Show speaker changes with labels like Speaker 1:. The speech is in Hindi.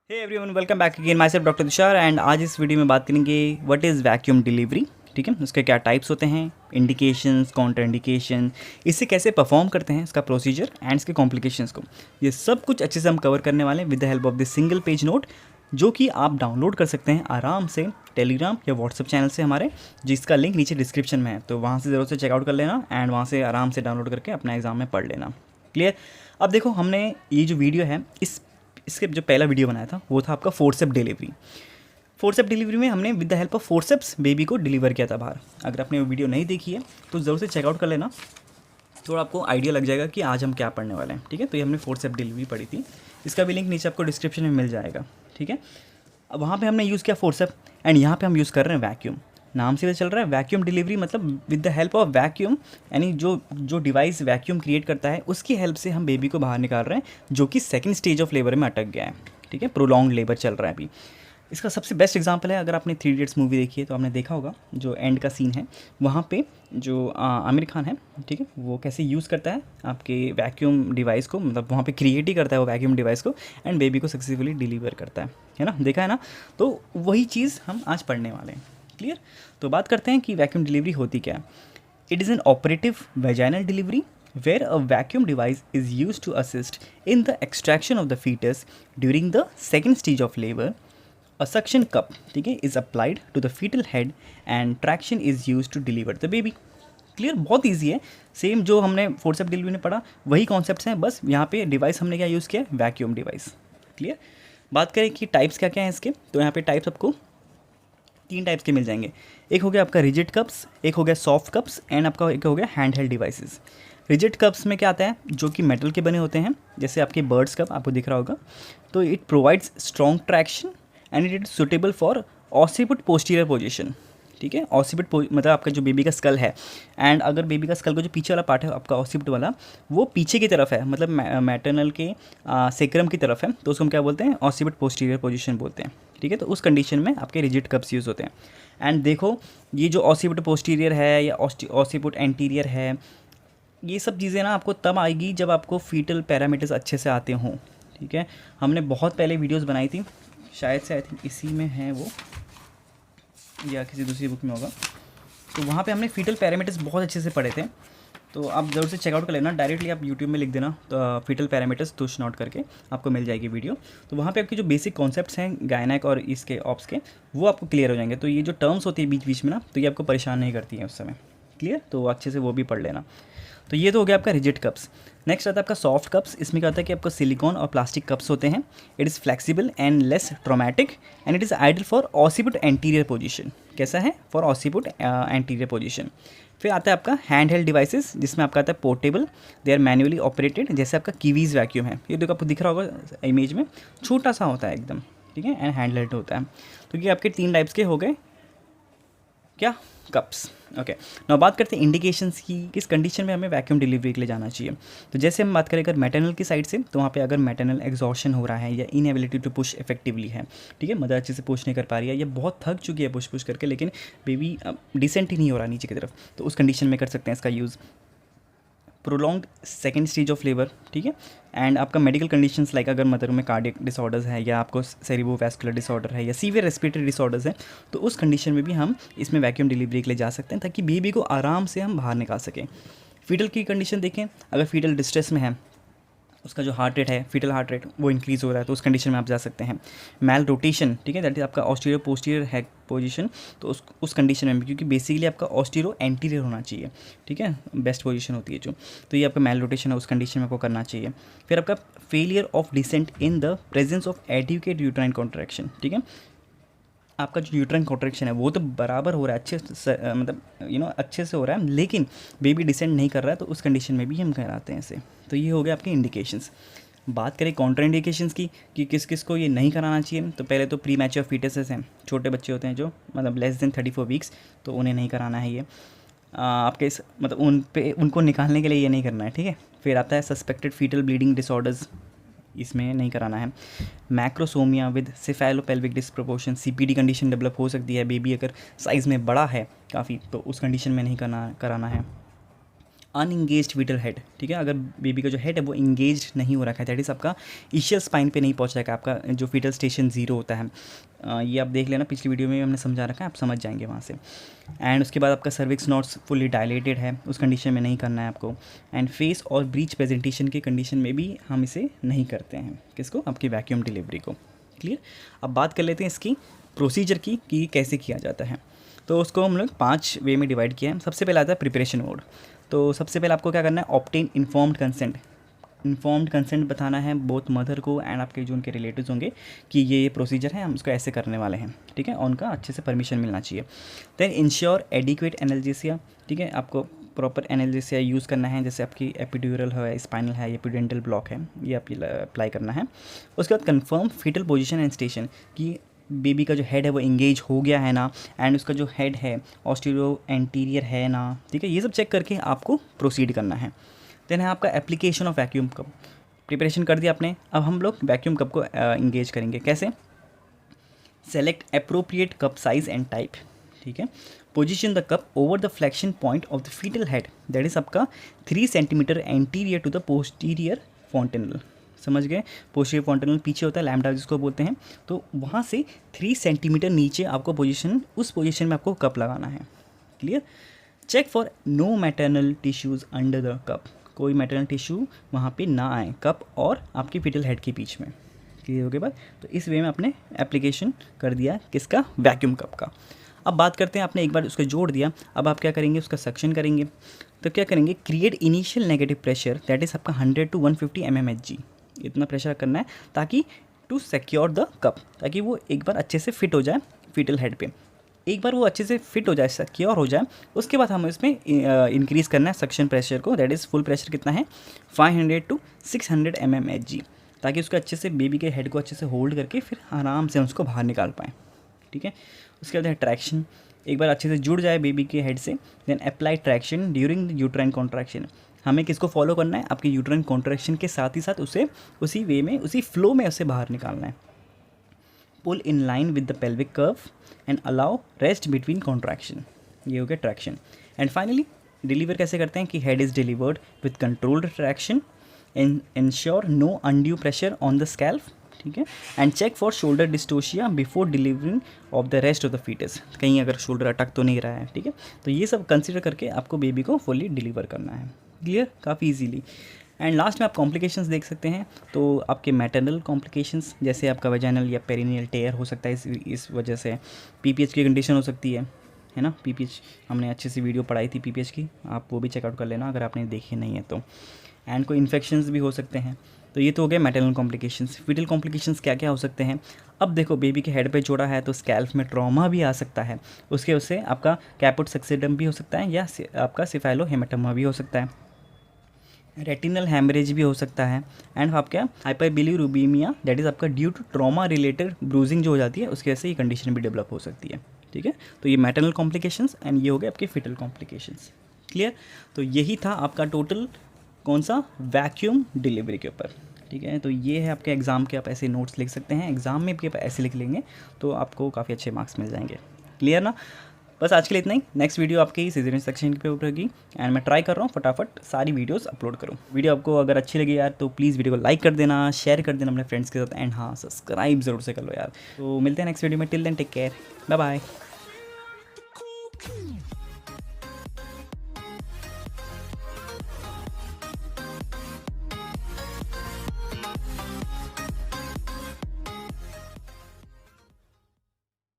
Speaker 1: Hey everyone, welcome back again. My self doctor Tushar and आज इस वीडियो में बात करेंगे व्हाट इज़ वैक्यूम डिलीवरी। ठीक है, उसके क्या टाइप्स होते हैं, इंडिकेशंस, काउंटर इंडिकेशन, इससे कैसे परफॉर्म करते हैं, इसका प्रोसीजर एंड इसके कॉम्प्लिकेशंस को, ये सब कुछ अच्छे से हम कवर करने वाले हैं with the help of this single page note, जो कि आप डाउनलोड कर सकते हैं आराम से टेलीग्राम या व्हाट्सअप चैनल से हमारे, जिसका लिंक नीचे डिस्क्रिप्शन में है। तो वहाँ से ज़रूर से चेकआउट कर लेना एंड वहाँ से आराम से डाउनलोड करके अपना एग्ज़ाम में पढ़ लेना। क्लियर। अब देखो, हमने ये जो वीडियो है, इसके जो पहला वीडियो बनाया था वो था आपका फोर्सेप डिलीवरी। फोर्सेप डिलीवरी में हमने with the help of forceps baby को डिलीवर किया था बाहर। अगर आपने वो वीडियो नहीं देखी है तो ज़रूर से चेकआउट कर लेना, थोड़ा आपको आइडिया लग जाएगा कि आज हम क्या पढ़ने वाले हैं। ठीक है, तो ये हमने फोर्सेप डिलीवरी पढ़ी थी, इसका भी लिंक नीचे आपको डिस्क्रिप्शन में मिल जाएगा। ठीक है, अब वहाँ पे हमने यूज़ किया फोर्सेप एंड यहाँ पे हम यूज़ कर रहे हैं वैक्यूम। नाम से पता चल रहा है वैक्यूम डिलीवरी, मतलब with the help of vacuum, यानी जो डिवाइस वैक्यूम क्रिएट करता है उसकी हेल्प से हम बेबी को बाहर निकाल रहे हैं, जो कि सेकंड स्टेज ऑफ लेबर में अटक गया है। ठीक है, प्रोलॉन्ग लेबर चल रहा है अभी। इसका सबसे बेस्ट एग्जांपल है, अगर आपने 3 इडियट्स मूवी देखी है तो आपने देखा होगा जो एंड का सीन है, वहाँ पे जो आमिर खान है, ठीक है, वो कैसे यूज़ करता है आपके वैक्यूम डिवाइस को, मतलब वहाँ पे क्रिएट ही करता है वो वैक्यूम डिवाइस को एंड बेबी को सक्सेसफुली डिलीवर करता है ना, देखा है ना। तो वही चीज़ हम आज पढ़ने वाले हैं। क्लियर। तो बात करते हैं कि वैक्यूम डिलीवरी होती क्या है। It is an operative vaginal delivery where a vacuum device is used to assist in the extraction of the fetus during the second stage of labor. A suction cup, ठीक है, is applied to the fetal head and traction is used to deliver the baby. Clear, बहुत ईजी है। सेम जो हमने फोर्सेप डिलीवरी में पढ़ा वही कॉन्सेप्ट्स हैं, बस यहाँ पे डिवाइस हमने क्या यूज़ किया है, वैक्यूम डिवाइस। क्लियर। बात करें कि टाइप्स क्या क्या हैं इसके, तो यहाँ पे टाइप्स आपको 3 टाइप्स के मिल जाएंगे। एक हो गया आपका रिजिड कप्स, एक हो गया सॉफ्ट कप्स एंड आपका एक हो गया hand held devices. Rigid cups में क्या आता है, जो कि मेटल के बने होते हैं, जैसे आपके बर्ड्स कप आपको दिख रहा होगा। तो it provides strong traction and it is suitable for occiput posterior position. ठीक है, ऑसिपिट मतलब आपका जो बेबी का स्कल है, एंड अगर बेबी का स्कल का जो पीछे वाला पार्ट है आपका ऑसिपिट वाला, वो पीछे की तरफ है, मतलब मैटरनल के सेक्रम की तरफ है, तो उसको हम क्या बोलते हैं, ऑसिपिट पोस्टीरियर पोजीशन बोलते हैं। ठीक है, तो उस कंडीशन में आपके रिजिड कप्स यूज़ होते हैं। एंड देखो, ये जो ऑसिपिट पोस्टीरियर है या ऑसिपिट एंटीरियर है, ये सब चीज़ें ना आपको तब आएगी जब आपको फीटल पैरामीटर्स अच्छे से आते हों। ठीक है, हमने बहुत पहले वीडियोस बनाई थी, शायद से आई थिंक इसी में है वो या किसी दूसरी बुक में होगा, तो वहाँ पे हमने फीटल पैरामीटर्स बहुत अच्छे से पढ़े थे। तो आप ज़रूर से चेकआउट कर लेना, डायरेक्टली आप यूट्यूब में लिख देना तो फीटल पैरामीटर्स तुष नोट करके आपको मिल जाएगी वीडियो। तो वहाँ पे आपके जो बेसिक कॉन्सेप्ट्स हैं गायनेक और इसके ऑप्स के, वो आपको क्लियर हो जाएंगे। तो ये जो टर्म्स होती है बीच बीच में ना, तो ये आपको परेशान नहीं करती हैं उस समय। क्लियर, तो अच्छे से वो भी पढ़ लेना। तो ये तो हो गया आपका रिजिड कप्स। नेक्स्ट आता है आपका सॉफ्ट कप्स। इसमें क्या होता है कि आपका सिलिकॉन और प्लास्टिक कप्स होते हैं। It is flexible and less traumatic and it is ideal for occiput anterior position. कैसा है, फॉर ऑसिपिट एंटीरियर पोजीशन। फिर आता है आपका हैंड हेल्ड डिवाइसेस, जिसमें आपका आता है portable, they are manually operated, जैसे आपका कीवीज़ वैक्यूम है, ये देखो आपको दिख रहा होगा इमेज में, छोटा सा होता है एकदम। ठीक है, एंड हैंड हेल्ड होता है। तो ये आपके 3 टाइप्स के हो गए क्या, कप्स। ओके, नाउ बात करते हैं इंडिकेशंस की, किस कंडीशन में हमें वैक्यूम डिलीवरी के लिए जाना चाहिए। तो जैसे हम बात करें अगर मैटरनल की साइड से, तो वहाँ पे अगर मैटरनल एग्जॉशन हो रहा है या इनएबिलिटी टू पुश इफेक्टिवली है, ठीक है, मदर अच्छे से पुश नहीं कर पा रही है या बहुत थक चुकी है पुश करके, लेकिन बेबी डिसेंट ही नहीं हो रहा नीचे की तरफ, तो उस कंडीशन में कर सकते हैं इसका use. Prolonged second stage of labour, ठीक है, एंड आपका मेडिकल कंडीशंस लाइक अगर मदर में कार्डियक डिसऑर्डर्स है या आपको सेरिब्रोवैस्कुलर डिसऑर्डर है या सीवियर रेस्पिरेटरी डिसऑर्डर्स है, तो उस कंडीशन में भी हम इसमें वैक्यूम डिलीवरी के लिए जा सकते हैं, ताकि बेबी को आराम से हम बाहर निकाल सकें। फीटल की कंडीशन देखें, अगर फीटल डिस्ट्रेस में है, उसका जो हार्ट रेट है, फीटल हार्ट रेट, वो इंक्रीज़ हो रहा है, तो उस कंडीशन में आप जा सकते हैं। मैल रोटेशन, ठीक है, दैट इज आपका ऑस्टीरियर पोस्टीरियर है पोजीशन, तो उस कंडीशन में भी, क्योंकि बेसिकली आपका ऑस्टीरो एंटीरियर होना चाहिए, ठीक है, बेस्ट पोजीशन होती है जो, तो ये आपका मैल रोटेशन है, उस कंडीशन में आपको करना चाहिए। फिर आपका failure of descent in the presence of adequate uterine contraction, ठीक है, आपका जो यूट्राइन कॉन्ट्रैक्शन है वो तो बराबर हो रहा है, अच्छे से मतलब अच्छे से हो रहा है, लेकिन बेबी डिसेंड नहीं कर रहा है, तो उस कंडीशन में भी हम कराते हैं इसे। तो ये हो गया आपके इंडिकेशंस। बात करें कॉन्ट्रा इंडिकेशंस की कि किस किस को ये नहीं कराना चाहिए, तो पहले तो प्री मैच्योर फीटसेस हैं, छोटे बच्चे होते हैं जो मतलब लेस देन 34 वीक्स, तो उन्हें नहीं कराना है ये। आपके मतलब उनको निकालने के लिए ये नहीं करना है, ठीक है। फिर आता है सस्पेक्टेड फीटल ब्लीडिंग डिसऑर्डर्स, इसमें नहीं कराना है। Macrosomia with cephalopelvic disproportion, CPD condition develop हो सकती है, बेबी अगर साइज़ में बड़ा है काफ़ी, तो उस कंडीशन में नहीं कराना है। अनइंगेज्ड फीटल हेड, ठीक है, अगर बेबी का जो हेड है वो इंगेज नहीं हो रखा है, दैट इज़ आपका इशियल स्पाइन पे नहीं पहुंच रखा है, आपका जो फीटल स्टेशन 0 होता है। ये आप देख लेना, पिछली वीडियो में हमने समझा रखा है, आप समझ जाएंगे वहाँ से। एंड उसके बाद आपका सर्विक्स नॉट्स फुली डायलेटेड है, उस कंडीशन में नहीं करना है आपको। एंड फेस और ब्रीच प्रेजेंटेशन की कंडीशन में भी हम इसे नहीं करते हैं, किसको, आपकी वैक्यूम डिलीवरी को। क्लियर। अब बात कर लेते हैं इसकी प्रोसीजर की कि कैसे किया जाता है। तो उसको हम लोग 5 वे में डिवाइड किया है। सबसे पहले आता है प्रिपरेशन मोड। तो सबसे पहले आपको क्या करना है, obtain informed consent. Informed consent बताना है बोथ मदर को एंड आपके जो उनके रिलेटिव्स होंगे कि ये प्रोसीजर है, हम उसको ऐसे करने वाले हैं, ठीक है, और उनका अच्छे से परमिशन मिलना चाहिए। देन इंश्योर एडिक्वेट एनाल्जेसिया, ठीक है, आपको प्रॉपर एनाल्जेसिया यूज़ करना है, जैसे आपकी एपिड्यूरल है, स्पाइनल है, एपिडेंटल ब्लॉक है, ये आप अप्लाई करना है। उसके बाद confirm fetal position and station, कि बेबी का जो हेड है वो इंगेज हो गया है ना, एंड उसका जो हेड है ऑस्टीरियो एंटीरियर है ना, ठीक है, ये सब चेक करके आपको प्रोसीड करना है। देन है आपका application of vacuum cup. Preparation कर दिया आपने, अब हम लोग वैक्यूम कप को इंगेज करेंगे। कैसे, select appropriate cup size and type, ठीक है, position the cup over the flexion point of the fetal head, that is आपका 3 centimetre anterior to the posterior fontanelle. समझ गए, पोस्टीरियर फॉन्टेनल पीछे होता है, लैम्डा जिसको बोलते हैं, तो वहाँ से 3 सेंटीमीटर नीचे आपको पोजीशन, उस पोजीशन में आपको कप लगाना है। Clear. Check for no maternal tissues under the cup, कोई मैटरनल टिश्यू वहाँ पे ना आए कप और आपकी फीटल हेड के बीच में। क्लियर हो गया बात। तो इस वे में आपने एप्लीकेशन कर दिया किसका, वैक्यूम कप का। अब बात करते हैं, आपने एक बार उसको जोड़ दिया, अब आप क्या करेंगे, उसका सक्शन करेंगे। तो क्या करेंगे, create initial negative pressure, that is आपका 100 to 150 mmHg, इतना प्रेशर करना है ताकि टू सिक्योर द कप, ताकि वो एक बार अच्छे से फिट हो जाए फीटल हेड पे। एक बार वो अच्छे से फिट हो जाए, सिक्योर हो जाए, उसके बाद हम इसमें इंक्रीज़ करना है सक्शन प्रेशर को, दैट इज़ फुल प्रेशर कितना है 500 to 600 mmHg, ताकि उसको अच्छे से बेबी के हेड को अच्छे से होल्ड करके फिर आराम से उसको बाहर निकाल पाएँ, ठीक है। उसके बाद है ट्रैक्शन, एक बार अच्छे से जुड़ जाए बेबी के हेड से, then apply traction during the uterine contraction. हमें किसको फॉलो करना है, आपके यूट्राइन कॉन्ट्रैक्शन के साथ ही साथ उसे उसी वे में, उसी फ्लो में उसे बाहर निकालना है। Pull in line with the pelvic curve and allow rest between contraction, ये हो गया ट्रैक्शन। एंड फाइनली डिलीवर कैसे करते हैं कि head is delivered with controlled traction and ensure no undue pressure on the scalp, ठीक है, and check for shoulder dystocia before delivering of the rest of the fetus, कहीं अगर शोल्डर अटक तो नहीं रहा है, ठीक है। तो ये सब कंसिडर करके आपको बेबी को फुली डिलीवर करना है। क्लियर, काफ़ी इजीली। एंड लास्ट में आप कॉम्प्लिकेशंस देख सकते हैं, तो आपके मैटरनल कॉम्प्लिकेशंस जैसे आपका वेजाइनल या पेरिनियल टेयर हो सकता है, इस वजह से पीपीएच की कंडीशन हो सकती है ना। पीपीएच हमने अच्छी सी वीडियो पढ़ाई थी पीपीएच की, आप वो भी चेकआउट कर लेना अगर आपने देखी नहीं है तो। एंड कोई इन्फेक्शंस भी हो सकते हैं। तो ये तो हो गए मैटरनल कॉम्प्लिकेशंस। फीटल कॉम्प्लिकेशंस क्या क्या हो सकते हैं, अब देखो बेबी के हेड पे जोड़ा है तो स्कैल्प में ट्रॉमा भी आ सकता है, उससे आपका कैपुट सक्सिडम भी हो सकता है, या आपका सिफाइलो हेमाटोमा भी हो सकता है, रेटिनल हैमरेज भी हो सकता है, एंड आपका हाइपरबिलीरुबीमिया, दैट इज़ आपका due to trauma related bruising जो हो जाती है उसकी वजह से ये कंडीशन भी डेवलप हो सकती है, ठीक है। तो ये मैटरनल कॉम्प्लिकेशंस एंड ये हो गए आपके फीटल कॉम्प्लिकेशंस। क्लियर। तो यही था आपका टोटल कौन सा, वैक्यूम डिलीवरी के ऊपर, ठीक है। तो ये है आपके एग्ज़ाम के, आप ऐसे नोट्स लिख सकते हैं, एग्ज़ाम में भी आप ऐसे लिख लेंगे तो आपको काफ़ी अच्छे मार्क्स मिल जाएंगे। क्लियर ना। बस आज के लिए इतना ही। नेक्स्ट वीडियो आपकी सीजन सेक्शन के ऊपर होगी एंड मैं ट्राई कर रहा हूँ फटाफट सारी वीडियोस अपलोड करूँ। वीडियो आपको अगर अच्छी लगी यार तो प्लीज़ वीडियो को लाइक कर देना, शेयर कर देना अपने फ्रेंड्स के साथ, एंड हाँ सब्सक्राइब ज़रूर से कर लो यार। तो मिलते हैं नेक्स्ट वीडियो में, till then take care, bye bye.